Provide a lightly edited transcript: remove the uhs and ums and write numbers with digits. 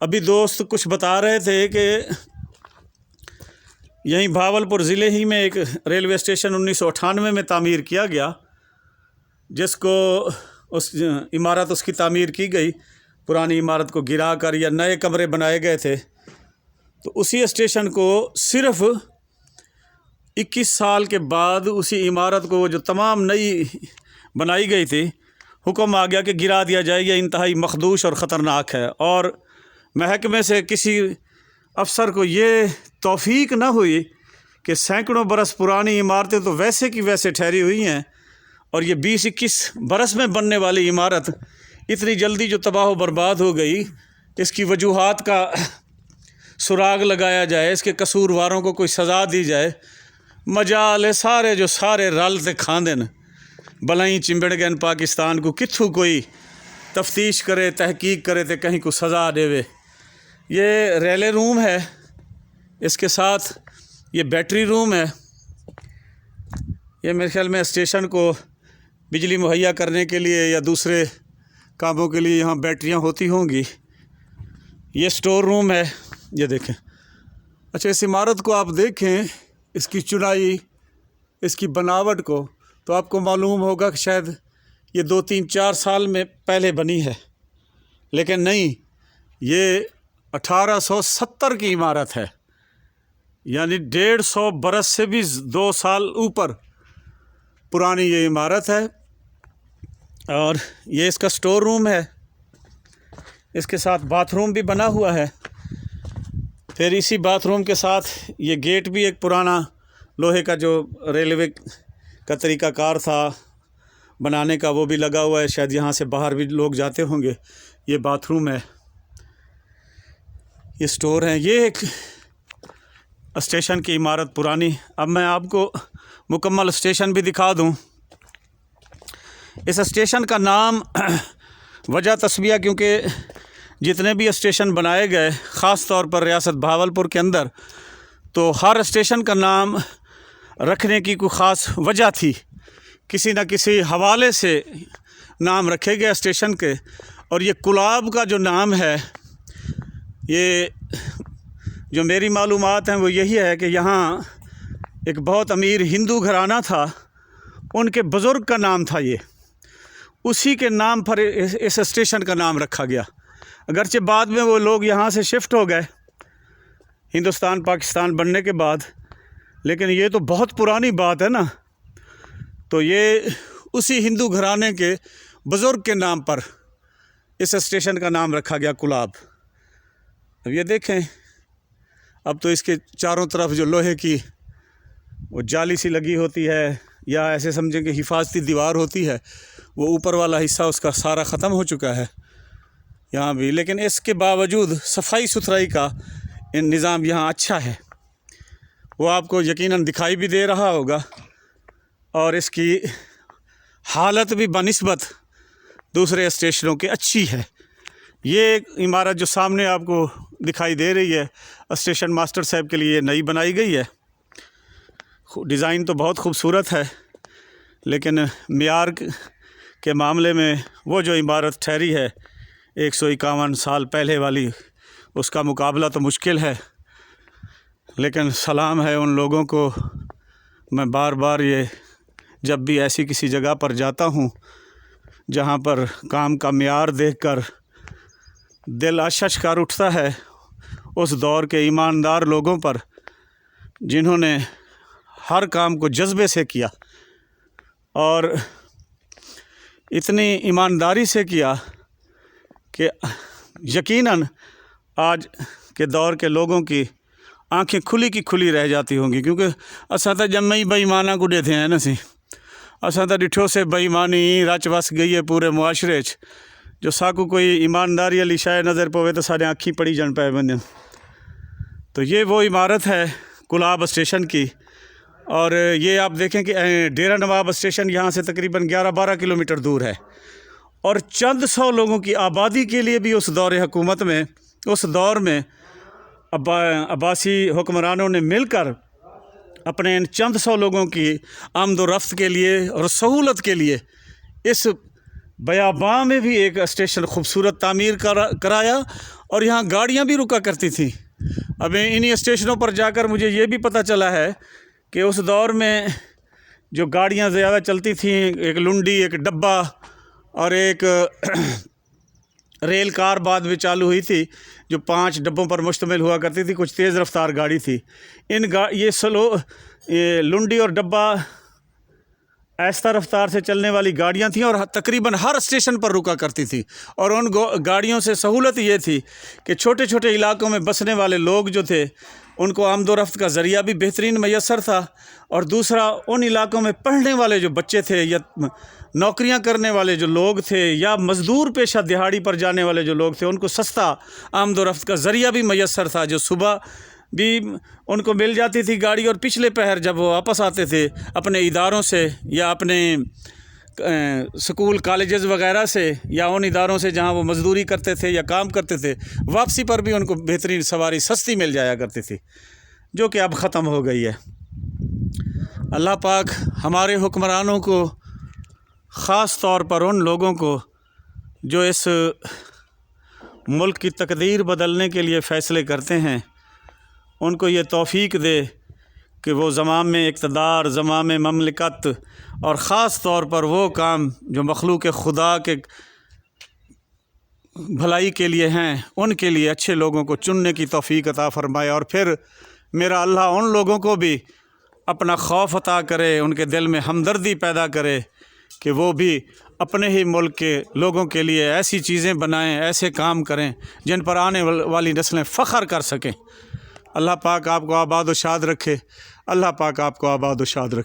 ابھی دوست کچھ بتا رہے تھے کہ یہیں بھاولپور ضلع ہی میں ایک ریلوے اسٹیشن 1998 میں تعمیر کیا گیا، جس کو اس کی تعمیر کی گئی، پرانی عمارت کو گرا کر یا نئے کمرے بنائے گئے تھے۔ تو اسی اسٹیشن کو صرف 21 سال کے بعد اسی عمارت کو جو تمام نئی بنائی گئی تھی، حکم آ گیا کہ گرا دیا جائے، یہ انتہائی مخدوش اور خطرناک ہے۔ اور محکمے سے کسی افسر کو یہ توفیق نہ ہوئی کہ سینکڑوں برس پرانی عمارتیں تو ویسے کی ویسے ٹھہری ہوئی ہیں، اور یہ 20-21 برس میں بننے والی عمارت اتنی جلدی جو تباہ و برباد ہو گئی، اس کی وجوہات کا سراغ لگایا جائے، اس کے قصورواروں کو کوئی سزا دی جائے۔ مجال سارے رل تے کھاندن بلائیں چمبڑ گئے پاکستان کو، کتھو کوئی تفتیش کرے، تحقیق کرے تے کہیں کو سزا دے وے۔ یہ ریلے روم ہے، اس کے ساتھ یہ بیٹری روم ہے۔ یہ میرے خیال میں اسٹیشن کو بجلی مہیا کرنے کے لیے یا دوسرے کاموں کے لیے یہاں بیٹریاں ہوتی ہوں گی۔ یہ سٹور روم ہے، یہ دیکھیں۔ اچھا، اس عمارت کو آپ دیکھیں، اس کی چنائی، اس کی بناوٹ کو، تو آپ کو معلوم ہوگا کہ شاید یہ 2-3-4 سال میں پہلے بنی ہے، لیکن نہیں، یہ 1870 کی عمارت ہے، یعنی 150 برس سے بھی 2 سال اوپر پرانی یہ عمارت ہے۔ اور یہ اس کا سٹور روم ہے، اس کے ساتھ باتھ روم بھی بنا ہوا ہے۔ پھر اسی باتھ روم کے ساتھ یہ گیٹ بھی ایک پرانا لوہے کا جو ریلوے کا طریقہ کار تھا بنانے کا، وہ بھی لگا ہوا ہے، شاید یہاں سے باہر بھی لوگ جاتے ہوں گے۔ یہ باتھ روم ہے، یہ سٹور ہے۔ یہ ایک اسٹیشن کی عمارت پرانی۔ اب میں آپ کو مکمل اسٹیشن بھی دکھا دوں۔ اس اسٹیشن کا نام وجہ تسمیہ، کیونکہ جتنے بھی اسٹیشن بنائے گئے خاص طور پر ریاست بھاولپور کے اندر، تو ہر اسٹیشن کا نام رکھنے کی کوئی خاص وجہ تھی، کسی نہ کسی حوالے سے نام رکھے گئے اسٹیشن کے۔ اور یہ کلاب کا جو نام ہے، یہ جو میری معلومات ہیں وہ یہی ہے کہ یہاں ایک بہت امیر ہندو گھرانہ تھا، ان کے بزرگ کا نام تھا، یہ اسی کے نام پر اس اسٹیشن کا نام رکھا گیا۔ اگرچہ بعد میں وہ لوگ یہاں سے شفٹ ہو گئے ہندوستان پاکستان بننے کے بعد، لیکن یہ تو بہت پرانی بات ہے نا۔ تو یہ اسی ہندو گھرانے کے بزرگ کے نام پر اس اسٹیشن کا نام رکھا گیا، کلاب۔ اب یہ دیکھیں، اب تو اس کے چاروں طرف جو لوہے کی وہ جالی سی لگی ہوتی ہے، یا ایسے سمجھیں کہ حفاظتی دیوار ہوتی ہے، وہ اوپر والا حصہ اس کا سارا ختم ہو چکا ہے یہاں بھی۔ لیکن اس کے باوجود صفائی ستھرائی کا نظام یہاں اچھا ہے، وہ آپ کو یقیناً دکھائی بھی دے رہا ہوگا، اور اس کی حالت بھی بنسبت دوسرے اسٹیشنوں کے اچھی ہے۔ یہ عمارت جو سامنے آپ کو دکھائی دے رہی ہے، اسٹیشن ماسٹر صاحب کے لیے نئی بنائی گئی ہے۔ ڈیزائن تو بہت خوبصورت ہے، لیکن معیار کے معاملے میں وہ جو عمارت ٹھہری ہے 151 سال پہلے والی، اس کا مقابلہ تو مشکل ہے۔ لیکن سلام ہے ان لوگوں کو، میں بار بار یہ جب بھی ایسی کسی جگہ پر جاتا ہوں جہاں پر کام کا معیار دیکھ کر دل اشش کر اٹھتا ہے، اس دور کے ایماندار لوگوں پر جنہوں نے ہر کام کو جذبے سے کیا اور اتنی ایمانداری سے کیا کہ یقیناً آج کے دور کے لوگوں کی آنکھیں کھلی کی کھلی رہ جاتی ہوں گی، کیونکہ اساں تا جمع ہی بےایماناں کو ڈیتھے ہیں نا سی، اساں تا ڈٹھو سے بےایمانی رچ وس گئی ہے پورے معاشرے چ، جو ساکو کوئی ایمانداری والی شے نظر پوے تو سارے آنکھیں پڑی جان پے بندے۔ تو یہ وہ عمارت ہے کلاب اسٹیشن کی، اور یہ آپ دیکھیں کہ ڈیرہ نواب اسٹیشن یہاں سے تقریباً 11-12 کلومیٹر دور ہے، اور چند سو لوگوں کی آبادی کے لیے بھی اس دور حکومت میں، اس دور میں عباسی حکمرانوں نے مل کر اپنے ان چند سو لوگوں کی آمد و رفت کے لیے اور سہولت کے لیے اس بیاباں میں بھی ایک اسٹیشن خوبصورت تعمیر کرایا اور یہاں گاڑیاں بھی رکا کرتی تھیں۔ اب انہی اسٹیشنوں پر جا کر مجھے یہ بھی پتہ چلا ہے کہ اس دور میں جو گاڑیاں زیادہ چلتی تھیں، ایک لنڈی، ایک ڈبہ اور ایک ریل کار بعد میں چالو ہوئی تھی جو 5 ڈبوں پر مشتمل ہوا کرتی تھی، کچھ تیز رفتار گاڑی تھی۔ یہ لنڈی اور ڈبہ آہستہ رفتار سے چلنے والی گاڑیاں تھیں اور تقریباً ہر اسٹیشن پر رکا کرتی تھی، اور ان گاڑیوں سے سہولت یہ تھی کہ چھوٹے چھوٹے علاقوں میں بسنے والے لوگ جو تھے ان کو آمد و رفت کا ذریعہ بھی بہترین میسر تھا، اور دوسرا ان علاقوں میں پڑھنے والے جو بچے تھے یا نوکریاں کرنے والے جو لوگ تھے یا مزدور پیشہ دہاڑی پر جانے والے جو لوگ تھے ان کو سستا آمد و رفت کا ذریعہ بھی میسر تھا، جو صبح بھی ان کو مل جاتی تھی گاڑی، اور پچھلے پہر جب وہ واپس آتے تھے اپنے اداروں سے یا اپنے سکول کالجز وغیرہ سے یا ان اداروں سے جہاں وہ مزدوری کرتے تھے یا کام کرتے تھے، واپسی پر بھی ان کو بہترین سواری سستی مل جایا کرتی تھی، جو کہ اب ختم ہو گئی ہے۔ اللہ پاک ہمارے حکمرانوں کو، خاص طور پر ان لوگوں کو جو اس ملک کی تقدیر بدلنے کے لیے فیصلے کرتے ہیں، ان کو یہ توفیق دے کہ وہ زمام اقتدار، زمام مملکت اور خاص طور پر وہ کام جو مخلوق خدا کے بھلائی کے لیے ہیں ان کے لیے اچھے لوگوں کو چننے کی توفیق عطا فرمائے، اور پھر میرا اللہ ان لوگوں کو بھی اپنا خوف عطا کرے، ان کے دل میں ہمدردی پیدا کرے کہ وہ بھی اپنے ہی ملک کے لوگوں کے لیے ایسی چیزیں بنائیں، ایسے کام کریں جن پر آنے والی نسلیں فخر کر سکیں۔ اللہ پاک آپ کو آباد و شاد رکھے، اللہ پاک آپ کو آباد و شاد رکھے۔